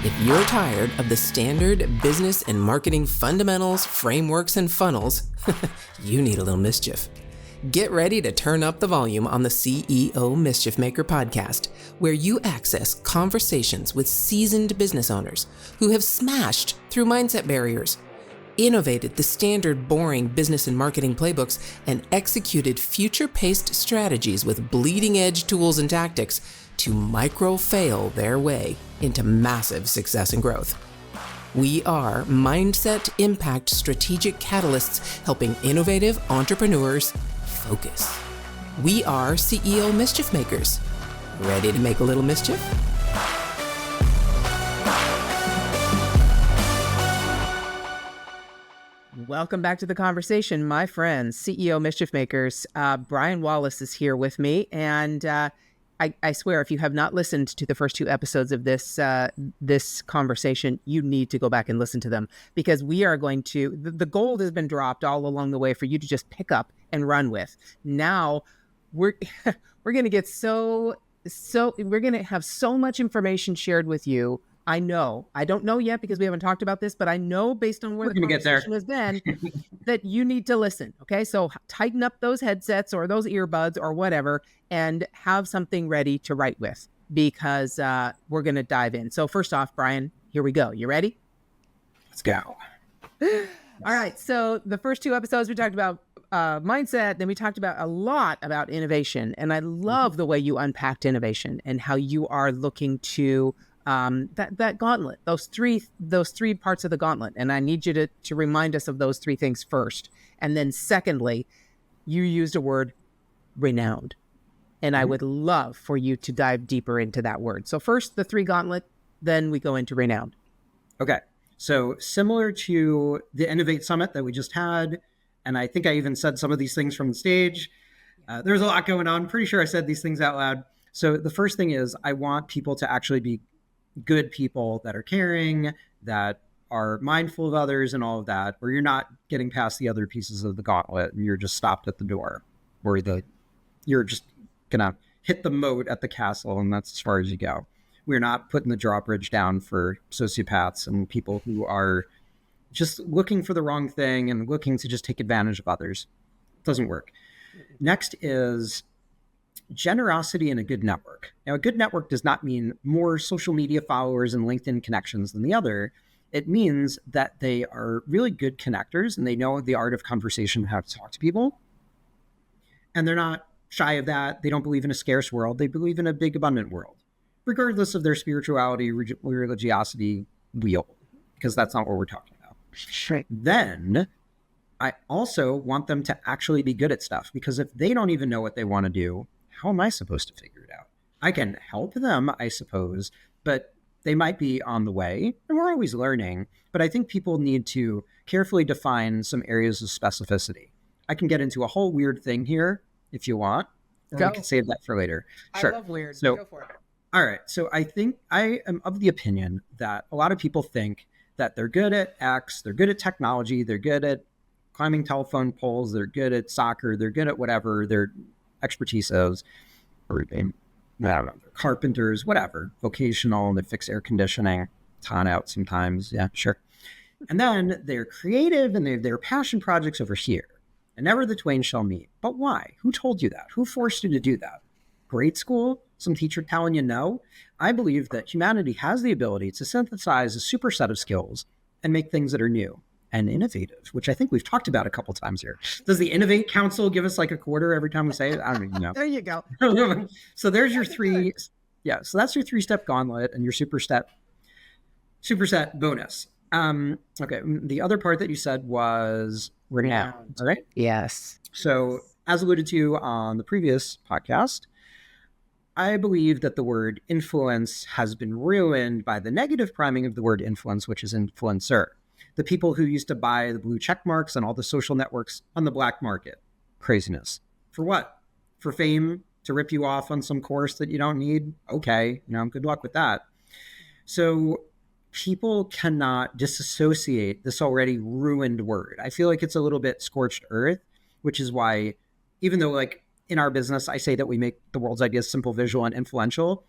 If you're tired of the standard business and marketing fundamentals, frameworks, and funnels, you need a little mischief. Get ready to turn up the volume on the CEO Mischief Maker podcast, where you access conversations with seasoned business owners who have smashed through mindset barriers, innovated the standard boring business and marketing playbooks, and executed future-paced strategies with bleeding-edge tools and tactics to micro-fail their way into massive success and growth. We are Mindset Impact Strategic Catalysts helping innovative entrepreneurs focus. We are CEO Mischief Makers. Ready to make a little mischief? Welcome back to the conversation, my friends, CEO Mischief Makers. Brian Wallace is here with me, and I swear, if you have not listened to the first two episodes of this conversation, you need to go back and listen to them, because we are going to, the gold has been dropped all along the way for you to just pick up and run with. Now we're going to get we're going to have so much information shared with you. I don't know yet because we haven't talked about this, but I know based on where the conversation has been that you need to listen. Okay. So tighten up those headsets or those earbuds or whatever, and have something ready to write with, because we're going to dive in. So first off, Brian, here we go. You ready? Let's go. All right. So the first two episodes, we talked about mindset. Then we talked about a lot about innovation. And I love the way you unpacked innovation and how you are looking to that gauntlet, those three parts of the gauntlet. And I need you to remind us of those three things first. And then secondly, you used a word, renowned. And I would love for you to dive deeper into that word. So first, the three gauntlet, then we go into renowned. Okay. So similar to the Innovate Summit that we just had, and I think I even said some of these things from the stage, there's a lot going on. Pretty sure I said these things out loud. So the first thing is I want people to actually be good people that are caring, that are mindful of others and all of that, where you're not getting past the other pieces of the gauntlet and you're just stopped at the door, or you're just gonna hit the moat at the castle and that's as far as you go. We're not putting the drawbridge down for sociopaths and people who are just looking for the wrong thing and looking to just take advantage of others. It doesn't work. Next is generosity in a good network. Now, a good network does not mean more social media followers and LinkedIn connections than the other. It means that they are really good connectors and they know the art of conversation, how to talk to people. And they're not shy of that. They don't believe in a scarce world. They believe in a big, abundant world, regardless of their spirituality, religiosity, wheel, because that's not what we're talking about. Sure. Then I also want them to actually be good at stuff, because if they don't even know what they want to do, how am I supposed to figure it out? I can help them, I suppose, but they might be on the way, and we're always learning. But I think people need to carefully define some areas of specificity. I can get into a whole weird thing here if you want. Go. We can save that for later. Sure. I love weird. So, go for it. All right. So I think I am of the opinion that a lot of people think that they're good at X, they're good at technology, they're good at climbing telephone poles, they're good at soccer, they're good at whatever their expertise is, or I don't know, they're carpenters, whatever, vocational, they fix air conditioning, ton out sometimes. Yeah, sure. And then they're creative and their passion projects over here. And never the twain shall meet. But why? Who told you that? Who forced you to do that? Grade school? Some teacher telling you no? I believe that humanity has the ability to synthesize a superset of skills and make things that are new and innovative, which I think we've talked about a couple times here. Does the Innovate Council give us like a quarter every time we say it? I don't even know. There you go. So there's your three. Yeah. So that's your 3-step gauntlet and your superset bonus. Okay. The other part that you said was renowned. All right. Yes. So as alluded to on the previous podcast, I believe that the word influence has been ruined by the negative priming of the word influence, which is influencer. The people who used to buy the blue check marks on all the social networks on the black market. Craziness. For what? For fame? To rip you off on some course that you don't need? Okay, good luck with that. So people cannot disassociate this already ruined word. I feel like it's a little bit scorched earth, which is why, even though like in our business, I say that we make the world's ideas simple, visual, and influential,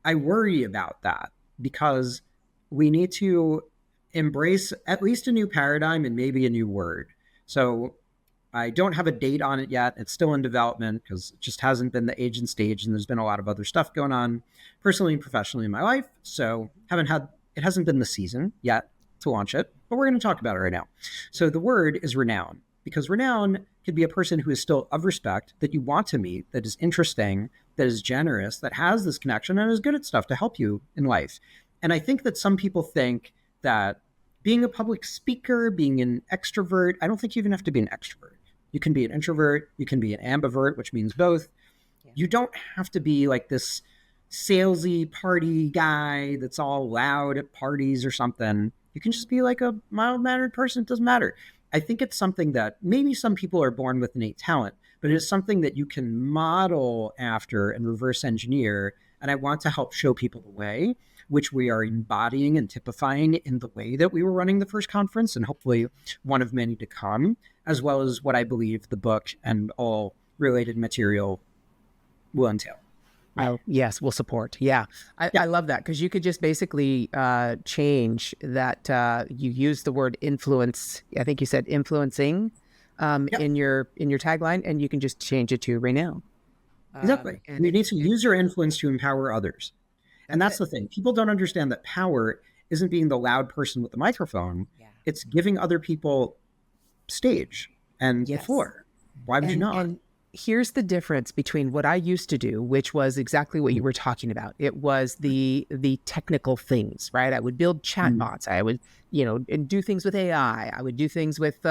I worry about that because we need to embrace at least a new paradigm and maybe a new word. So I don't have a date on it yet. It's still in development because it just hasn't been the age and stage, and there's been a lot of other stuff going on personally and professionally in my life. So it hasn't been the season yet to launch it, but we're going to talk about it right now. So the word is renown, because renown could be a person who is still of respect, that you want to meet, that is interesting, that is generous, that has this connection and is good at stuff to help you in life. And I think that some people think that being a public speaker, being an extrovert, I don't think you even have to be an extrovert. You can be an introvert, you can be an ambivert, which means both. Yeah. You don't have to be like this salesy party guy that's all loud at parties or something. You can just be like a mild-mannered person. It doesn't matter. I think it's something that maybe some people are born with innate talent, but it's something that you can model after and reverse engineer. And I want to help show people the way, which we are embodying and typifying in the way that we were running the first conference, and hopefully one of many to come, as well as what I believe the book and all related material will entail. Oh, yes, we'll support. Yeah. I love that, because you could just basically change that. You use the word influence. I think you said influencing in your tagline, and you can just change it to renown. Exactly. And you need to use your influence to empower others. And that's the thing. People don't understand that power isn't being the loud person with the microphone. Yeah. It's giving other people stage and the floor. Why would you not? And here's the difference between what I used to do, which was exactly what you were talking about. It was the technical things, right? I would build chatbots. I would, do things with AI. I would do things with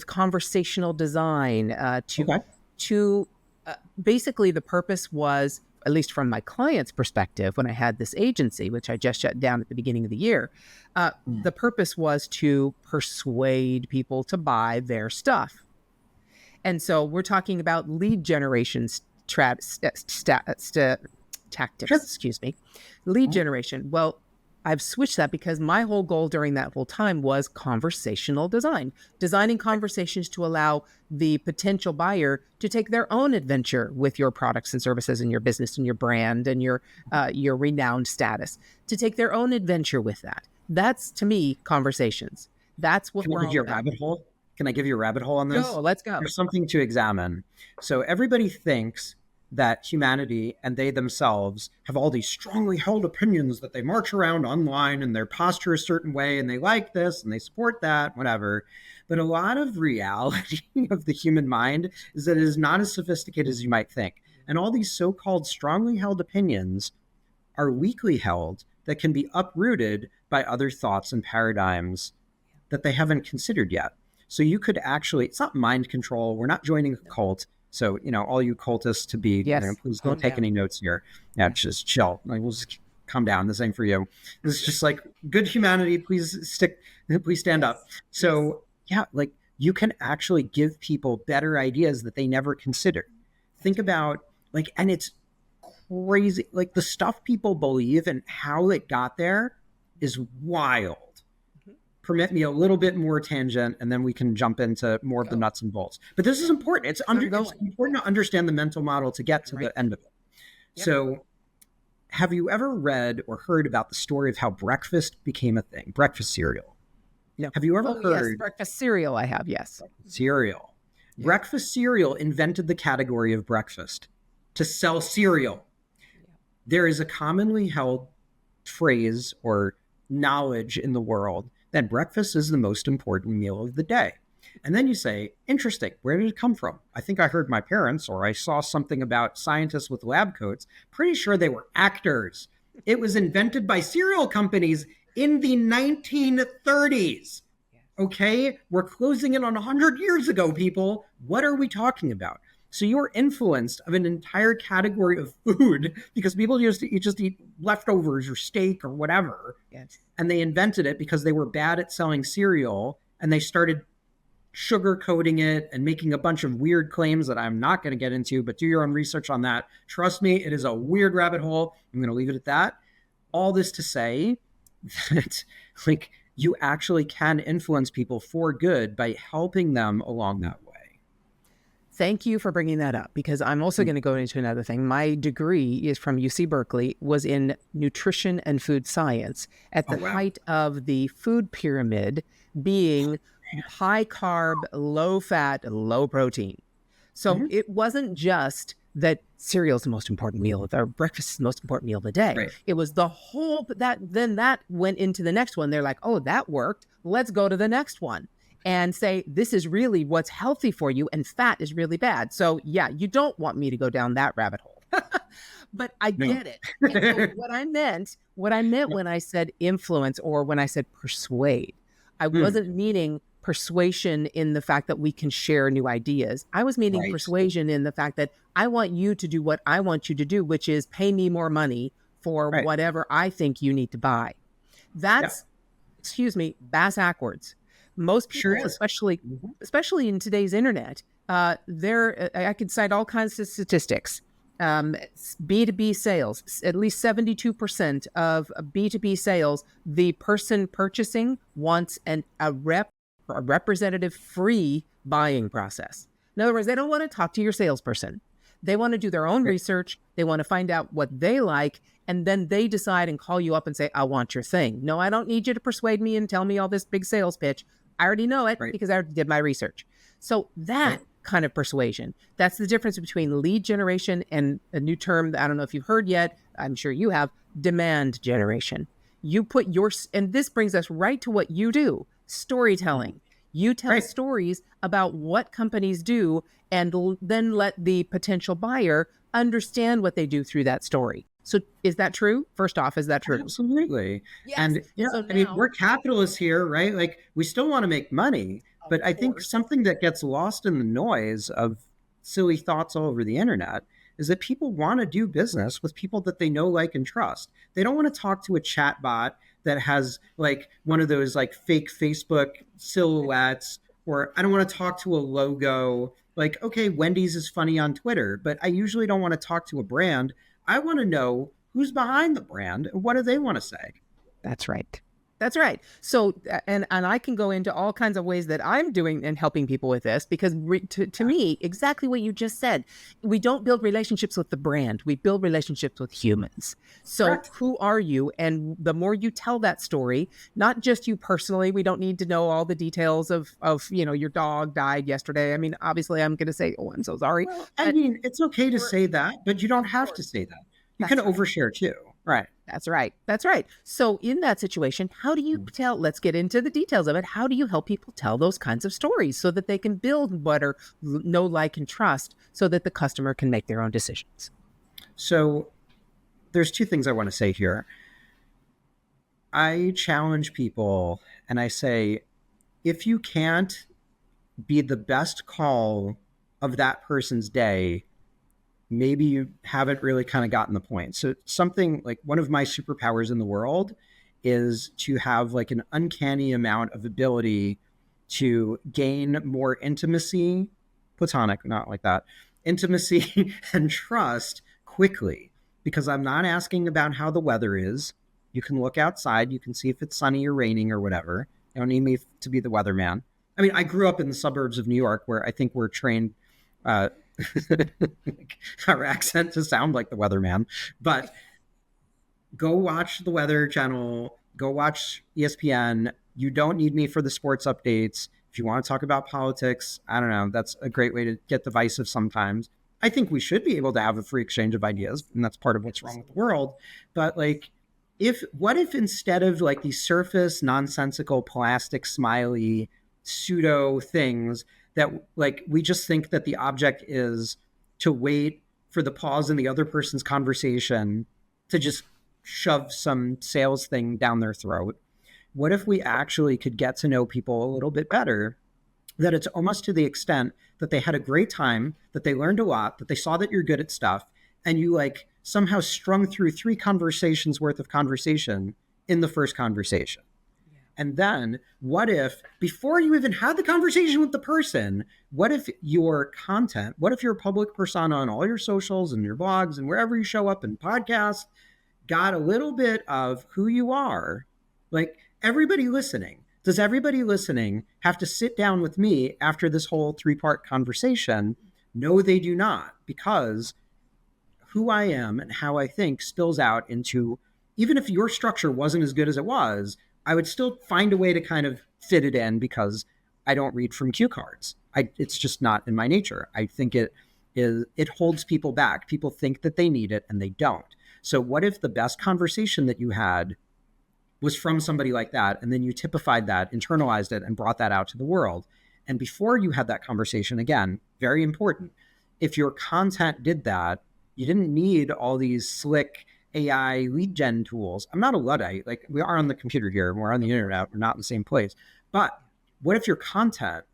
conversational design. Basically, the purpose was, at least from my client's perspective, when I had this agency, which I just shut down at the beginning of the year, the purpose was to persuade people to buy their stuff. And so we're talking about lead generation tactics, lead generation. Well, I've switched that because my whole goal during that whole time was conversational design, designing conversations to allow the potential buyer to take their own adventure with your products and services and your business and your brand and your renowned status, to take their own adventure with that. That's, to me, conversations. That's what we're all about. Rabbit hole? Can I give you a rabbit hole on this? Go, let's go. There's something to examine. So everybody thinks that humanity and they themselves have all these strongly held opinions that they march around online and their posture a certain way and they like this and they support that, whatever. But a lot of reality of the human mind is that it is not as sophisticated as you might think. And all these so-called strongly held opinions are weakly held that can be uprooted by other thoughts and paradigms that they haven't considered yet. So you could actually, it's not mind control. We're not joining a cult. So, all you cultists to be, please don't take any notes here. Yeah, just chill. Like, we'll just calm down. This ain't for you. This is just like good humanity. Please stand up. So you can actually give people better ideas that they never considered. Think about and it's crazy. Like the stuff people believe and how it got there is wild. Permit me a little bit more tangent, and then we can jump into more of the nuts and bolts. But this is important. It's important to understand the mental model to get to the end of it. Yep. So have you ever read or heard about the story of how breakfast became a thing? Breakfast cereal. No. Have you ever heard? Yes, breakfast cereal I have, yes. Cereal. Yeah. Breakfast cereal invented the category of breakfast to sell cereal. Yeah. There is a commonly held phrase or knowledge in the world that breakfast is the most important meal of the day. And then you say, interesting, where did it come from? I think I heard my parents, or I saw something about scientists with lab coats. Pretty sure they were actors. It was invented by cereal companies in the 1930s. Okay? We're closing in on 100 years ago, people. What are we talking about? So you're influenced of an entire category of food because people just eat leftovers or steak or whatever. Yes. And they invented it because they were bad at selling cereal, and they started sugarcoating it and making a bunch of weird claims that I'm not going to get into, but do your own research on that. Trust me, it is a weird rabbit hole. I'm going to leave it at that. All this to say that you actually can influence people for good by helping them along that way. Thank you for bringing that up, because I'm also going to go into another thing. My degree is from UC Berkeley, was in nutrition and food science at Oh, the wow. height of the food pyramid being high carb, low fat, low protein. So Hmm. it wasn't just that cereal is the most important meal, or breakfast is the most important meal of the day. Right. It was the whole that then that went into the next one. They're like, oh, that worked. Let's go to the next one and say, this is really what's healthy for you, and fat is really bad. So yeah, you don't want me to go down that rabbit hole. But I No. get it. And so what I meant Yep. when I said influence or when I said persuade, I Mm, wasn't meaning persuasion in the fact that we can share new ideas. I was meaning right. persuasion in the fact that I want you to do what I want you to do, which is pay me more money for Right. whatever I think you need to buy. Yeah. That's, excuse me, bass backwards. Most Sure people, is. especially Mhm. especially in today's internet, I could cite all kinds of statistics. B2B sales, at least 72% of B2B sales, the person purchasing wants a representative free buying process. In other words, they don't want to talk to your salesperson. They want to do their own Right. research. They want to find out what they like, and then they decide and call you up and say, I want your thing. No, I don't need you to persuade me and tell me all this big sales pitch. I already know it Right. because I already did my research. So that Right. kind of persuasion, that's the difference between lead generation and a new term that I don't know if you've heard yet. I'm sure you have: demand generation. You put your, and this brings us right to what you do: Mhm. storytelling. You tell Right. stories about what companies do, and then let the potential buyer understand what they do through that story. So is that true? First off, is that true? Absolutely. Yes. And yeah, So I mean, now, we're capitalists here, right? Like, we still want to make money, of but I think course, something that gets lost in the noise of silly thoughts all over the internet is that people want to do business with people that they know, like, and trust. They don't want to talk to a chat bot that has like one of those like fake Facebook silhouettes, or I don't want to talk to a logo. Like, okay, Wendy's is funny on Twitter, but I usually don't want to talk to a brand. I want to know who's behind the brand and what do they want to say. that's right. That's right. So, and I can go into all kinds of ways that I'm doing and helping people with this, because to me, exactly what you just said, we don't build relationships with the brand. We build relationships with humans. So Correct. who are you? And the more you tell that story, not just you personally, we don't need to know all the details of, your dog died yesterday. I mean, obviously I'm going to say, oh, I'm so sorry. Well, I But mean, it's okay to we're, say that, but you don't of have to course, say that. You can that's right. overshare too. Right. That's right. That's right. So, in that situation, how do you tell? Let's get into the details of it. How do you help people tell those kinds of stories so that they can build what are know, like, and trust, so that the customer can make their own decisions? So there's two things I want to say here. I challenge people and I say, if you can't be the best call of that person's day, maybe you haven't really kind of gotten the point. So something like one of my superpowers in the world is to have like an uncanny amount of ability to gain more intimacy, platonic, not like that, intimacy and trust quickly, because I'm not asking about how the weather is. You can look outside, you can see if it's sunny or raining or whatever. You don't need me to be the weatherman. I mean, I grew up in the suburbs of New York where I think we're trained uh, our accent to sound like the weatherman. But go watch the Weather Channel, go watch ESPN. You don't need me for the sports updates. If you want to talk about politics, I don't know. That's a great way to get divisive sometimes. I think we should be able to have a free exchange of ideas, and that's part of what's wrong with the world. But like, if what if instead of like these surface, nonsensical, plastic, smiley, pseudo things that like we just think that the object is to wait for the pause in the other person's conversation to just shove some sales thing down their throat? What if we actually could get to know people a little bit better? That it's almost to the extent that they had a great time, that they learned a lot, that they saw that you're good at stuff, and you like somehow strung through three conversations worth of conversation in the first conversation. And then what if, before you even had the conversation with the person, what if your content, what if you're a public persona on all your socials and your blogs and wherever you show up in podcasts, got a little bit of who you are? Like, everybody listening, does everybody listening have to sit down with me after this whole three-part conversation No, they do not, because who I am and how I think spills out into, even if your structure wasn't as good as it was, I would still find a way to kind of fit it in because I don't read from cue cards. It's just not in my nature. I think it holds people back. People think that they need it and they don't. So what if the best conversation that you had was from somebody like that, and then you typified that, internalized it, and brought that out to the world? And before you had that conversation, again, very important, if your content did that, you didn't need all these slick AI lead gen tools. I'm not a Luddite. Like, we are on the computer here, and we're on the internet, we're not in the same place. But what if your content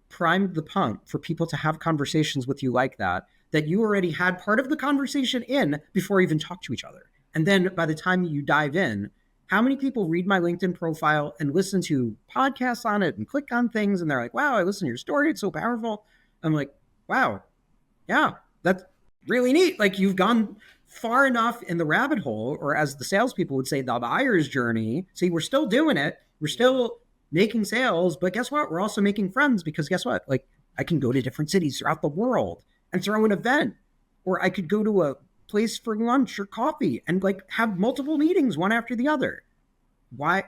primed the pump for people to have conversations with you like that you already had part of the conversation in before you even talk to each other? And then by the time you dive in, how many people read my LinkedIn profile and listen to podcasts on it and click on things and they're like, wow, I listened to your story, it's so powerful. I'm like, wow, yeah, that's really neat. Like, you've gone far enough in the rabbit hole, or as the salespeople would say, the buyer's journey. See, we're still doing it. We're still making sales, but guess what? We're also making friends, because guess what? Like, I can go to different cities throughout the world and throw an event, or I could go to a place for lunch or coffee and like have multiple meetings one after the other. Why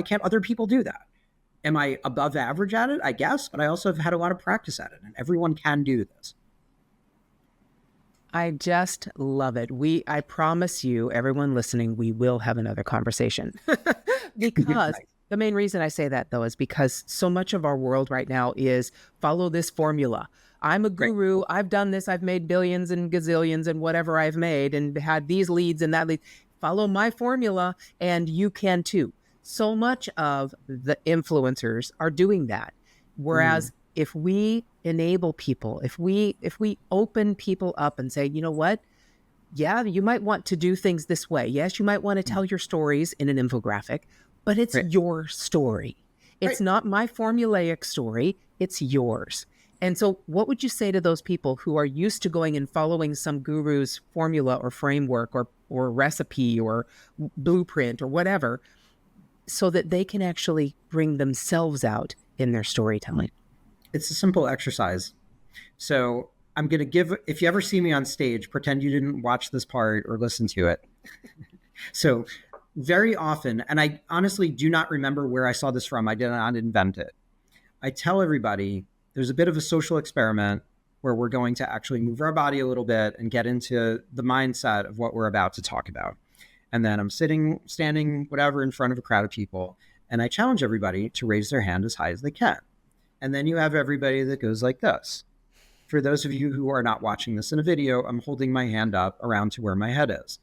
can't other people do that? Am I above average at it? I guess, but I also have had a lot of practice at it, and everyone can do this. I just love it. I promise you, everyone listening, we will have another conversation. Because the main reason I say that, though, is because so much of our world right now is follow this formula. I'm a guru. Right. I've done this. I've made billions and gazillions and whatever I've made and had these leads and that lead. Follow my formula and you can too. So much of the influencers are doing that. Whereas if we enable people, if we open people up and say, you know what? Yeah, you might want to do things this way. Yes, you might want to tell your stories in an infographic, but it's your story. It's not my formulaic story. It's yours. And so what would you say to those people who are used to going and following some guru's formula or framework or recipe or blueprint or whatever, so that they can actually bring themselves out in their storytelling? It's a simple exercise. So I'm going to give, if you ever see me on stage, pretend you didn't watch this part or listen to it. So very often, and I honestly do not remember where I saw this from. I did not invent it. I tell everybody there's a bit of a social experiment where we're going to actually move our body a little bit and get into the mindset of what we're about to talk about. And then I'm standing, whatever, in front of a crowd of people, and I challenge everybody to raise their hand as high as they can. And then you have everybody that goes like this. For those of you who are not watching this in a video, I'm holding my hand up around to where my head is.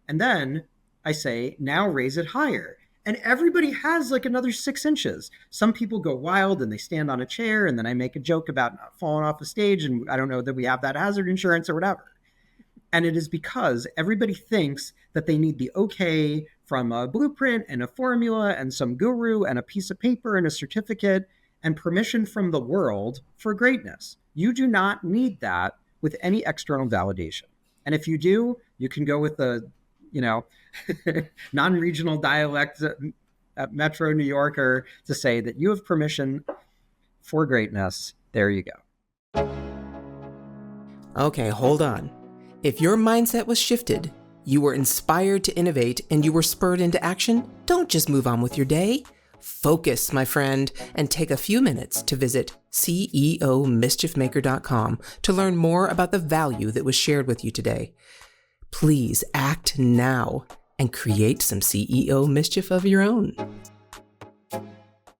And then I say, now raise it higher. And everybody has like another 6 inches. Some people go wild and they stand on a chair, and then I make a joke about not falling off a stage, and I don't know that we have that hazard insurance or whatever. And it is because everybody thinks that they need the okay from a blueprint and a formula and some guru and a piece of paper and a certificate and permission from the world for greatness. You do not need that with any external validation. And if you do, you can go with the, non-regional dialect at Metro New Yorker to say that you have permission for greatness. There you go. Okay, hold on. If your mindset was shifted, you were inspired to innovate, and you were spurred into action, don't just move on with your day. Focus, my friend, and take a few minutes to visit CEOmischiefmaker.com to learn more about the value that was shared with you today. Please act now and create some CEO mischief of your own.